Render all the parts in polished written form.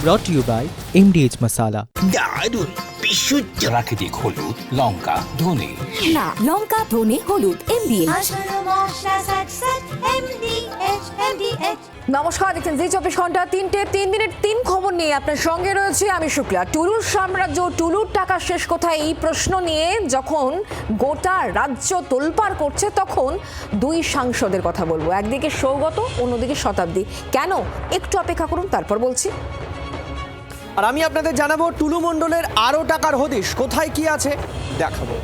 brought to you by MDH Masala. দারুণ বিশুদ্ধ প্রাকৃতিক হলুদ, লঙ্কা, ধনে। না, লঙ্কা, ধনে, হলুদ, MDH। নমস্কার, দেখছেন জি 24 ঘন্টা 3:03 খবর নিয়ে আপনার সঙ্গে রয়েছে আমি শুক্লা। টুলুর সাম্রাজ্য, টুলুর টাকা শেষ কোথায়, এই প্রশ্ন নিয়ে যখন গোটা রাজ্য তোলপাড় করছে তখন দুই সাংসদের কথা বলবো। একদিকে সৌগত, অন্যদিকে শতাব্দী। কেন, একটু অপেক্ষা করুন, তারপর বলছি। আর আমি আপনাদের জানাবো টুলু মণ্ডলের আরও টাকার হদিশ কোথায় কি আছে দেখাবো।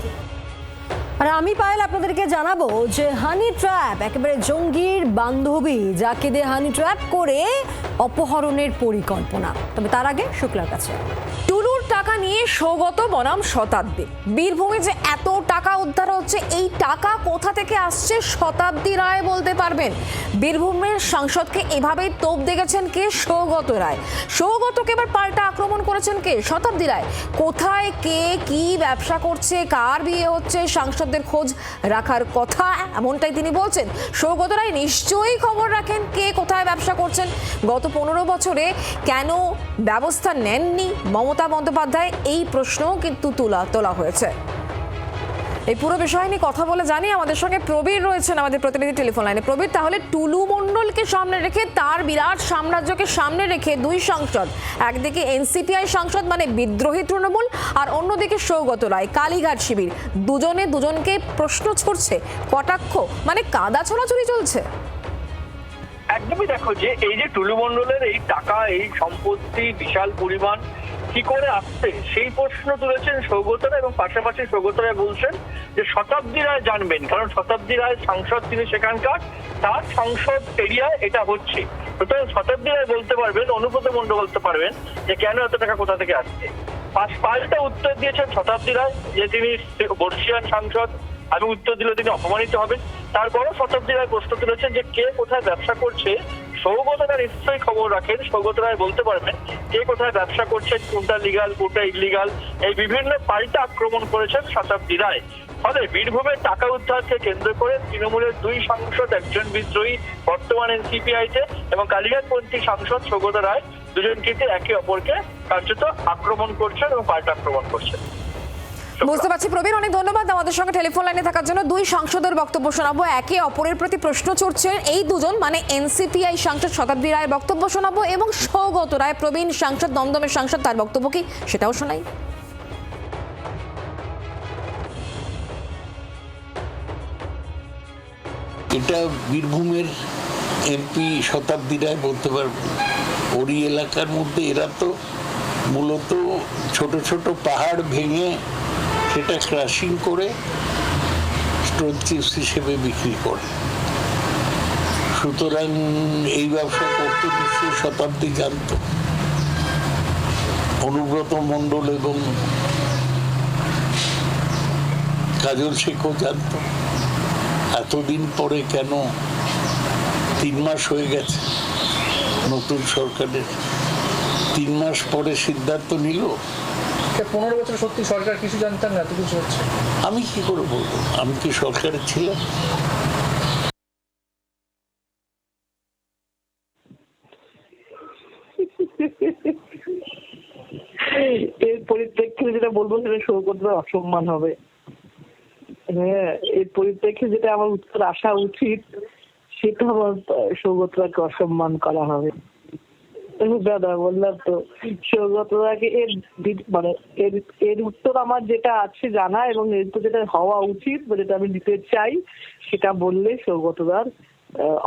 আর আমি পায়েল আপনাদেরকে জানাবো যে হানি ট্র্যাপ, একেবারে জঙ্গির বান্ধবী, যাকে দিয়ে হানি ট্র্যাপ করে অপহরণের পরিকল্পনা। তবে তার আগে শুক্লার কাছে। টুলুর টাকা নিয়ে সৌগত বনাম শতাব্দী। বীরভূমে যে এত টাকা উদ্ধার হচ্ছে, এই টাকা কোথা থেকে আসছে শতাব্দী রায় বলতে পারবেন। বীরভূমের সাংসদকে এভাবেই তোপ দেখেছেন কে? সৌগত রায়। সৌগতকে এবার পাল্টা আক্রমণ করেছেন কে? শতাব্দী রায়। কোথায় কে কি ব্যবসা করছে, কার বিয়ে হচ্ছে, সাংসদদের খোঁজ রাখার কথা এমনটাই তিনি বলছেন। সৌগত রায় নিশ্চয়ই খবর রাখেন কে কোথায় ব্যবসা করছেন। গত 15 বছরে কেন ব্যবস্থা নেননি মমতা বন্দ্যোপাধ্যায়, এই প্রশ্নও কিন্তু তোলা হয়েছে। এই পুরো বিষয় নিয়ে কথা বলে জানি আমাদের সঙ্গে প্রবীর রয়েছেন, আমাদের প্রতিনিধি টেলিফোন লাইনে। প্রবীর, তাহলে টুলু মণ্ডলকে সামনে রেখে, তার বিরাট সাম্রাজ্যকে সামনে রেখে দুই সাংসদ, একদিকে এনসিপিআই সাংসদ মানে বিদ্রোহী তৃণমূল, আর অন্যদিকে সৌগত রায় কালীঘাট শিবির, দুজনে দুজনকে প্রশ্ন ছড়ছে, কটাক্ষ মানে কাদা ছোড়াছুড়ি চলছে। একদমই দেখো যে এই যে টুলু মণ্ডলের এই টাকা, এই সম্পত্তি বিশাল পরিমাণ কি করে আসছে সেই প্রশ্ন তুলেছেন সৌগত রায়, এবং পাশাপাশি সৌগত রায় বলছেন যে শতাব্দী রায় জানবেন, কারণ শতাব্দী রায় সাংসদ, তিনি সেখানকার, তার সংসদ এরিয়ায় এটা হচ্ছে। সুতরাং শতাব্দী রায় বলতে পারবেন, অনুব্রত মণ্ডল বলতে পারবেন যে কেন এত টাকা কোথা থেকে আসছে। পাল্টা উত্তর দিয়েছেন শতাব্দী রায় যে তিনি বর্ষিয়ান সাংসদ, আমি উত্তর দিলে তিনি অপমানিত হবেন। তারপরও শতাব্দী রায় প্রশ্ন তুলেছেন যে কে কোথায় ব্যবসা করছে। সৌগত রায় নিশ্চয়ই খবর রাখেন, সৌগত রায় বলতে পারবেন কে কোথায় ব্যবসা করছেন, কোনটা লিগাল কোনটা ইলিগাল, এই বিভিন্ন পাল্টা আক্রমণ করেছেন শতাব্দী রায়। ফলে বীরভূমের টাকা উদ্ধারকে কেন্দ্র করে তৃণমূলের দুই সাংসদ, একজন বিদ্রোহী বর্তমান এনসিপিআইতে এবং কালীঘাটপন্থী সাংসদ সৌগত রায়, দুজন কিন্তু একে অপরকে কার্যত আক্রমণ করছেন এবং পাল্টা আক্রমণ করছেন। বুঝতে পারছি প্রবীর, অনেক ধন্যবাদ আমাদের সঙ্গে টেলিফোন লাইনে থাকার জন্য। দুই সাংসদের বক্তব্য শোনাবো, একে অপরের প্রতি প্রশ্ন ছড়ছেন এই দুজন, মানে এনসিপিআই সাংসদ শতাব্দী রায়ের বক্তব্য শোনাবো এবং সৌগত রায় প্রবীণ সাংসদ, দমদমের সাংসদ, তার বক্তব্য কি সেটাও শোনাই। এটা বীরভূমের এমপি শতাব্দী রায় বলতে পারবে। ওরই এলাকার মধ্যে এরা তো মূলত ছোট ছোট পাহাড় ভেঙে সেটা ক্রাশিং করে স্টোন চিপস হিসেবে বিক্রি করে। সুতরাং এই ব্যবসা করতে নিশ্চয়ই শতাব্দী জানত, অনুব্রত মণ্ডল এবং কাজল শেখও জানত। এতদিন পরে কেন, 3 মাস হয়ে গেছে নতুন সরকারের, 3 মাস পরে সিদ্ধান্ত নিল। 15 বছর সত্যি সরকার কিছু জানতাম না, এত কিছু হচ্ছে। আমি কি করে বলবো, আমি কি সরকারে ছিলাম? এর পরিপ্রেক্ষিতে যেটা বলবো সেটা সৌগত অসম্মান হবে। হ্যাঁ, এর পরিপ্রেক্ষিতে যেটা আমার উত্তর আসা উচিত সেটা আমার সৌগতরাকে অসম্মান করা হবে। দাদা বললাম তো, সৌগতরাকে এর উত্তর আমার যেটা আছে জানা এবং এর তো যেটা হওয়া উচিত বা যেটা আমি দিতে চাই সেটা বললে সৌগতরার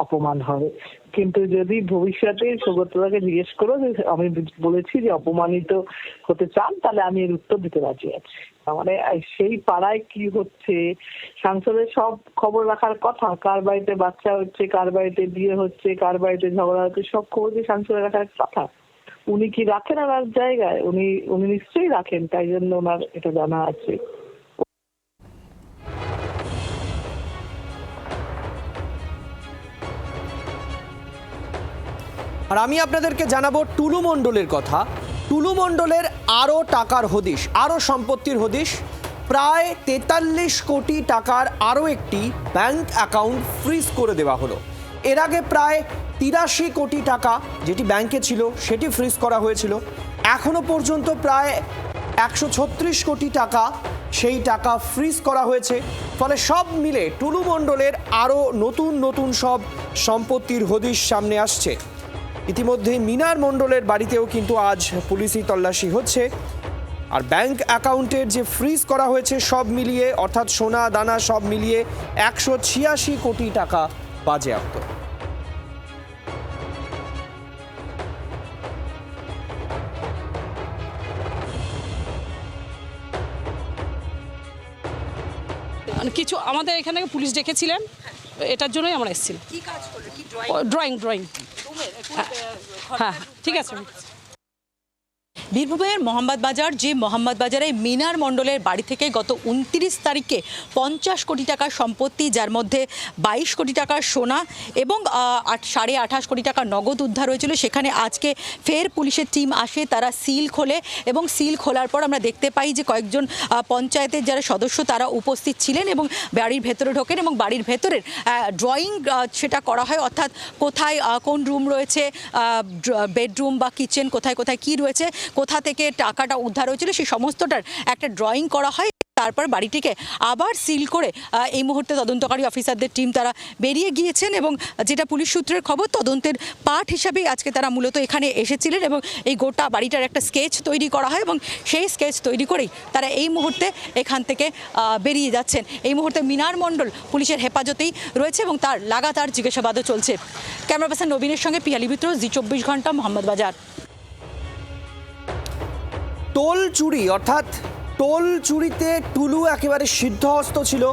অপমান হবে। কিন্তু যদি ভবিষ্যতে সৌগতরাকে জিজ্ঞেস করো যে আমি বলেছি যে অপমানিত হতে চান, তাহলে আমি এর উত্তর দিতে রাজি আছি। মানে সেই পাড়ায় কি হচ্ছে, সাংসদের সব খবর রাখার কথা, কার বাড়িতে বাচ্চা হচ্ছে, কার বাড়িতে বিয়ে হচ্ছে, কার বাড়িতে ঝগড়া হচ্ছে, সব খবর কি সাংসদের রাখার কথা? উনি কি রাখেন ওনার জায়গায়? উনি নিশ্চয়ই রাখেন, তাই জন্য ওনার এটা জানা আছে। আর আমি আপনাদেরকে জানাবো টুলু মণ্ডলের কথা। টুলু মণ্ডলের আরও টাকার হদিশ, আরও সম্পত্তির হদিশ। প্রায় 43 কোটি টাকার আরও একটি ব্যাংক অ্যাকাউন্ট ফ্রিজ করে দেওয়া হলো। এর আগে প্রায় 83 কোটি টাকা যেটি ব্যাংকে ছিল সেটি ফ্রিজ করা হয়েছিল। এখনো পর্যন্ত প্রায় 136 কোটি টাকা সেই টাকা ফ্রিজ করা হয়েছে। ফলে সব মিলে টুলু মণ্ডলের আরও নতুন নতুন সব সম্পত্তির হদিশ সামনে আসছে। ইতিমধ্যে মিনার মণ্ডলের বাড়িতেও কিন্তু আজ পুলিশি তল্লাশি হচ্ছে। আর ব্যাংক অ্যাকাউন্টের যে ফ্রিজ করা হয়েছে সব মিলিয়ে, অর্থাৎ সোনা দানা সব মিলিয়ে 186 কোটি টাকা বাজেয়াপ্ত। কিছু আমাদের এখানে পুলিশ ডেকেছিলেন, এটার জন্যই আমরা এসেছিলাম। ড্রয়িং হ্যাঁ ঠিক আছে। বীরভূমের মোহাম্মদবাজার, যে মোহাম্মদবাজারে মিনার মণ্ডলের বাড়ি থেকে গত 29 তারিখে 50 কোটি টাকার সম্পত্তি, যার মধ্যে 22 কোটি টাকার সোনা এবং 28.5 কোটি টাকা নগদ উদ্ধার হয়েছিল, সেখানে আজকে ফের পুলিশের টিম আসে, তারা সিল খোলে এবং সিল খোলার পর আমরা দেখতে পাই যে কয়েকজন পঞ্চায়েতের যারা সদস্য তারা উপস্থিত ছিলেন এবং বাড়ির ভেতরে ঢোকেন এবং বাড়ির ভেতরের ড্রয়িং সেটা করা হয়, অর্থাৎ কোথায় কোন রুম রয়েছে, বেডরুম বা কিচেন কোথায় কোথায় কী রয়েছে, কোথা থেকে টাকাটা উদ্ধার হয়েছিল সেই সমস্তটার একটা ড্রয়িং করা হয়। তারপর বাড়িটিকে আবার সিল করে এই মুহূর্তে তদন্তকারী অফিসারদের টিম তারা বেরিয়ে গিয়েছেন এবং যেটা পুলিশ সূত্রের খবর, তদন্তের পার্ট হিসাবেই আজকে তারা মূলত এখানে এসেছিলেন এবং এই গোটা বাড়িটার একটা স্কেচ তৈরি করা হয় এবং সেই স্কেচ তৈরি করেই তারা এই মুহূর্তে এখান থেকে বেরিয়ে যাচ্ছেন। এই মুহূর্তে মিনার মণ্ডল পুলিশের হেফাজতেই রয়েছে এবং তার লাগাতার জিজ্ঞাসাবাদও চলছে। ক্যামেরা পার্সন নবীনের সঙ্গে পিয়ালি মিত্র, জি24 ঘন্টা, মোহাম্মদবাজার। টোল চুরি, অর্থাৎ টোল চুরিতে টুলু একেবারে সিদ্ধহস্ত ছিল।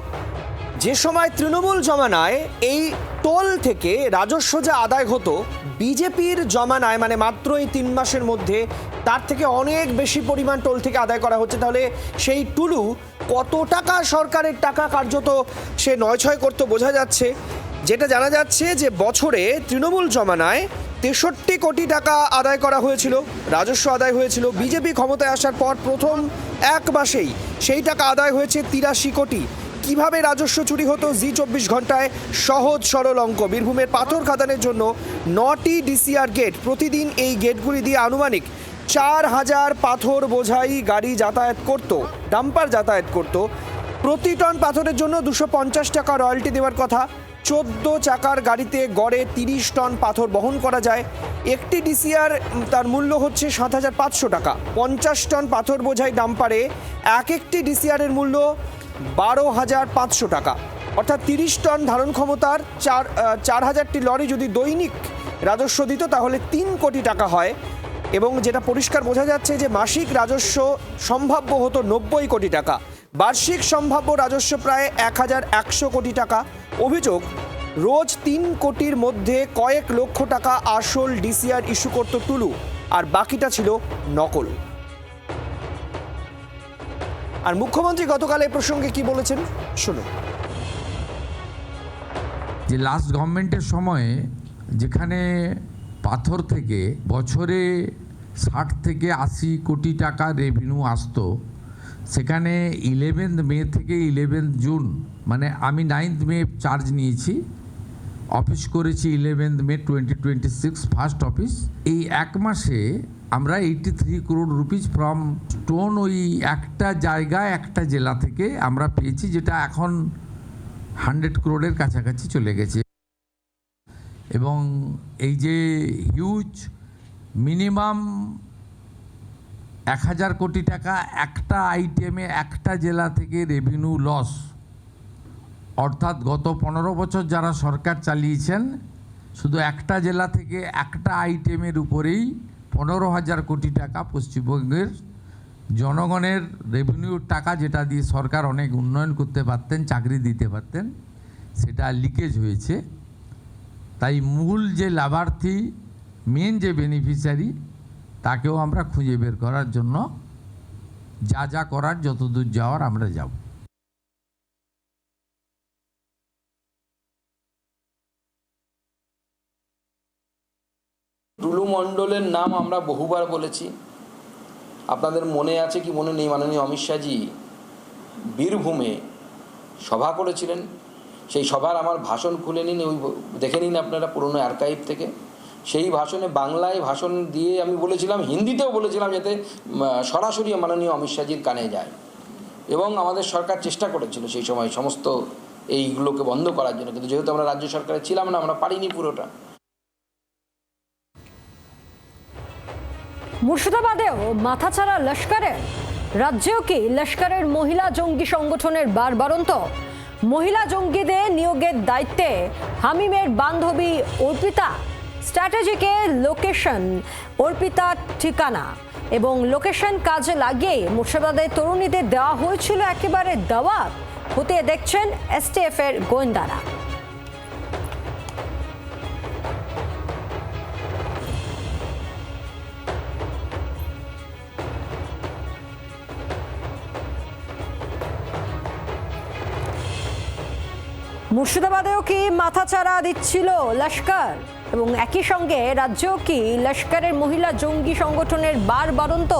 যে সময় তৃণমূল জমানায় এই টোল থেকে রাজস্ব যা আদায় হতো, বিজেপির জমানায় মানে মাত্র এই 3 মাসের মধ্যে তার থেকে অনেক বেশি পরিমাণ টোল থেকে আদায় করা হচ্ছে। তাহলে সেই টুলু কত টাকা সরকারের টাকা কার্যত সে নয়-ছয় করতে বোঝা যাচ্ছে। যেটা জানা যাচ্ছে যে বছরে তৃণমূল জমানায় 63 কোটি টাকা আদায় করা হয়েছিল, রাজস্ব আদায় হয়েছিল। বিজেপি ক্ষমতায় আসার পর প্রথম 1 মাসেই সেই টাকা আদায় হয়েছে 83 কোটি। কিভাবে রাজস্ব চুরি হতো, জি24 ঘন্টায় সহজ সরল অঙ্ক। বীরভূমের পাথর খাদানের জন্য 9টি ডিসিআর গেট, প্রতিদিন এই গেটগুলি দিয়ে আনুমানিক 4000 পাথর বোঝাই গাড়ি যাতায়াত করত, ডাম্পার যাতায়াত করত। প্রতি টন পাথরের জন্য 250 টাকা রয়্যালটি দেওয়ার কথা। 14 চাকার গাড়িতে গড়ে 30 টন পাথর বহন করা যায়। একটি ডিসিআর তার মূল্য হচ্ছে 7500 টাকা। 50 টন পাথর বোঝাই ডাম্পারে একটি ডিসিআরের মূল্য 12500 টাকা। অর্থাৎ 30 টন ধারণ ক্ষমতার 4000টি লরি যদি দৈনিক রাজস্ব দিত তাহলে 3 কোটি টাকা হয়। এবং যেটা পরিষ্কার বোঝা যাচ্ছে যে মাসিক রাজস্ব সম্ভাব্য হতো 90 কোটি টাকা। বার্ষিক সম্ভাব্য রাজস্ব প্রায় 1100 কোটি টাকা। অভিযোগ, রোজ 3 কোটির মধ্যে কয়েক লক্ষ টাকা আসল ডিসিআর ইস্যু করত টুলু, আর বাকিটা ছিল নকল। আর মুখ্যমন্ত্রী গতকাল এই প্রসঙ্গে কি বলেছেন শুনুন। যে লাস্ট গভর্নমেন্টের সময়ে যেখানে পাথর থেকে বছরে 60 থেকে 80 কোটি টাকা রেভিনিউ আসতো, সেখানে 11 মে থেকে 11 জুন, মানে আমি 9 মে চার্জ নিয়েছি, অফিস করেছি 11 মে 2026 ফার্স্ট অফিস। এই 1 মাসে আমরা 83 crore রুপিস ফ্রম স্টোন, ওই একটা জায়গায় একটা জেলা থেকে আমরা পেয়েছি, যেটা এখন 100 crore কাছাকাছি চলে গেছে। এবং এই যে হিউজ মিনিমাম 1000 কোটি টাকা একটা আইটেমে একটা জেলা থেকে রেভিনিউ লস, অর্থাৎ গত 15 বছর যারা সরকার চালিয়েছেন শুধু একটা জেলা থেকে একটা আইটেমের উপরেই 15,000 কোটি টাকা পশ্চিমবঙ্গের জনগণের রেভিনিউর টাকা, যেটা দিয়ে সরকার অনেক উন্নয়ন করতে পারতেন, চাকরি দিতে পারতেন, সেটা লিকেজ হয়েছে। তাই মূল যে লাভার্থী, মেন যে বেনিফিশিয়ারি, তাকেও আমরা খুঁজে বের করার জন্য যা যা করার, যতদূর যাওয়ার আমরা যাব। টুলু মণ্ডলের নাম আমরা বহুবার বলেছি, আপনাদের মনে আছে কি মনে নেই, মাননীয় অমিত শাহজি বীরভূমে সভা করেছিলেন সেই সভার আমার ভাষণ খুলে নিন, ওই দেখে নিন আপনারা পুরনো আর্কাইভ থেকে। সেই ভাষণে বাংলায় ভাষণ দিয়ে আমি বলেছিলাম, হিন্দিতেও বলেছিলাম, যাতে সরাসরি মাননীয় অমিত শাহজির কানে যায়। এবং আমাদের সরকার চেষ্টা করেছিল সেই সময় সমস্ত এইগুলোকে বন্ধ করার জন্য, কিন্তু যেহেতু আমরা রাজ্য সরকারে ছিলাম না, আমরা পারিনি পুরোটা। মুর্শিদাবাদেও মাথাছাড়া লস্করের, রাজ্যেও কি লস্করের মহিলা জঙ্গি সংগঠনের বারবারন্ত? মহিলা জঙ্গিদের নিয়োগের দায়িত্বে হামিমের বান্ধবী অর্পিতা। স্ট্র্যাটেজিকে লোকেশন, অর্পিতার ঠিকানা এবং লোকেশন কাজে লাগিয়ে মুর্শিদাবাদের তরুণীদের দেওয়া হয়েছিল একেবারে দাওয়াত। হতে দেখছেন এসটিএফ এর গোয়েন্দারা। মুর্শিদাবাদেও কি মাথাচাড়া দিচ্ছিল লস্কর, এবং একই সঙ্গে রাজ্যেও কি লস্করের মহিলা জঙ্গি সংগঠনের বারবারন্ত?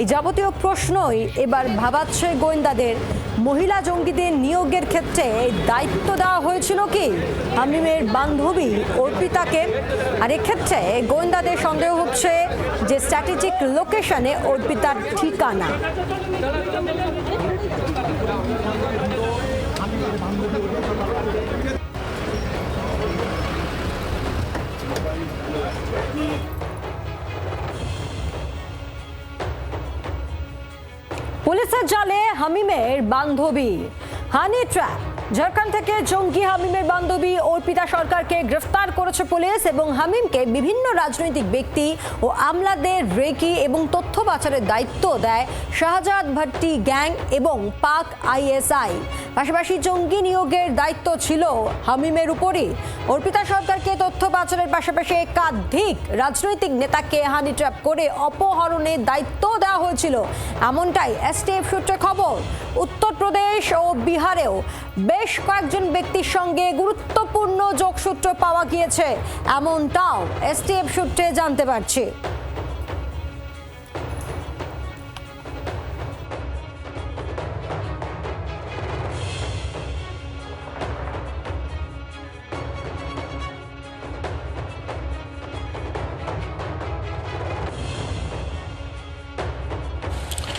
এই যাবতীয় প্রশ্নই এবার ভাবাচ্ছে গোয়েন্দাদের। মহিলা জঙ্গিদের নিয়োগের ক্ষেত্রে দায়িত্ব দেওয়া হয়েছিল কি হামিমের বান্ধবী অর্পিতাকে? আর এক্ষেত্রে গোয়েন্দাদের সন্দেহ হচ্ছে যে স্ট্র্যাটেজিক লোকেশনে অর্পিতার ঠিকানা। পুলিশের জালে হামিমের বান্ধবী, হানি ট্র্যাপ। ঝাড়খণ্ড থেকে জঙ্গি হামিমের বান্ধবী অর্পিতা সরকারকে গ্রেফতার করেছে পুলিশ এবং হামিমকে বিভিন্ন রাজনৈতিক ব্যক্তি ও আমলাদের রেকি এবং তথ্য পাচারের দায়িত্ব দেয় শাহজাদ ভাট্টি গ্যাং এবং পাক আইএসআই। পাশাপাশি জঙ্গি নিয়োগের দায়িত্ব ছিল হামিমের উপরই। অর্পিতা সরকারকে তথ্য পাচারের পাশাপাশি একাধিক রাজনৈতিক নেতাকে হানি ট্র্যাপ করে অপহরণের দায়িত্ব দেওয়া হয়েছিল, এমনটাই এসটিএফ সূত্রে খবর। উত্তরপ্রদেশ ও বিহারেও বেশ কয়েকজন ব্যক্তির সঙ্গে গুরুত্বপূর্ণ যোগসূত্র পাওয়া গিয়েছে, এমনটাও এসটিএফ সূত্রে জানতে পারছি।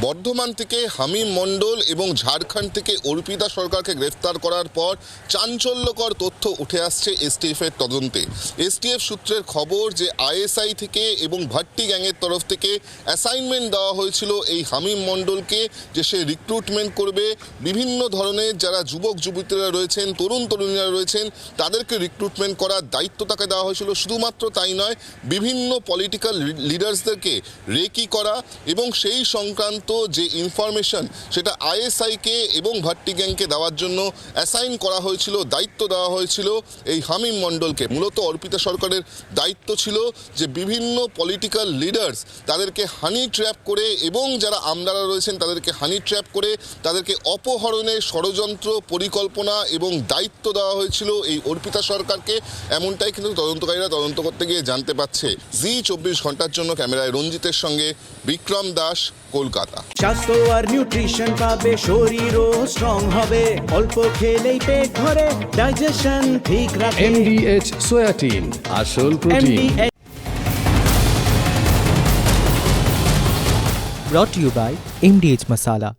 বর্ধমান থেকে হামিম মণ্ডল এবং ঝাড়খণ্ড থেকে অর্পিতা সরকারকে গ্রেফতার করার পর চাঞ্চল্যকর তথ্য উঠে আসছে এসটিএফের তদন্তে। এসটিএফ সূত্রের খবর যে আইএসআই থেকে এবং ভাট্টি গ্যাংয়ের তরফ থেকে অ্যাসাইনমেন্ট দেওয়া হয়েছিল এই হামিম মণ্ডলকে, যে সে রিক্রুটমেন্ট করবে বিভিন্ন ধরনের যারা যুবক যুবতীরা রয়েছেন, তরুণ তরুণীরা রয়েছেন, তাদেরকে রিক্রুটমেন্ট করার দায়িত্ব তাকে দেওয়া হয়েছিল। শুধুমাত্র তাই নয়, বিভিন্ন পলিটিক্যাল লিডার্সদেরকে রেকি করা এবং সেই সংক্রান্ত যে ইনফরমেশন সেটা আইএসআইকে এবং ভাট্টি গ্যাংকে দেওয়ার জন্য অ্যাসাইন করা হয়েছিল, দায়িত্ব দেওয়া হয়েছিল এই হামিম মণ্ডলকে। মূলত অর্পিতা সরকারের দায়িত্ব ছিল যে বিভিন্ন পলিটিক্যাল লিডার্স তাদেরকে হানি ট্র্যাপ করে এবং যারা আমলারা রয়েছেন তাদেরকে হানি ট্র্যাপ করে তাদেরকে অপহরণের ষড়যন্ত্র পরিকল্পনা এবং দায়িত্ব দেওয়া হয়েছিল এই অর্পিতা সরকারকে, এমনটাই কিন্তু তদন্তকারীরা তদন্ত করতে গিয়ে জানতে পারছে। জি24 ঘন্টার জন্য ক্যামেরায় রঞ্জিতের সঙ্গে বিক্রম দাস, কলকাতা। স্বাস্থ্য আর নিউট্রিশন পাবে, শরীরও স্ট্রং হবে, অল্প খেলেই পেট ভরে, ডাইজেশন ঠিক রাখে। MDH সোয়াটিন, আসল protein. brought to you by MDH Masala।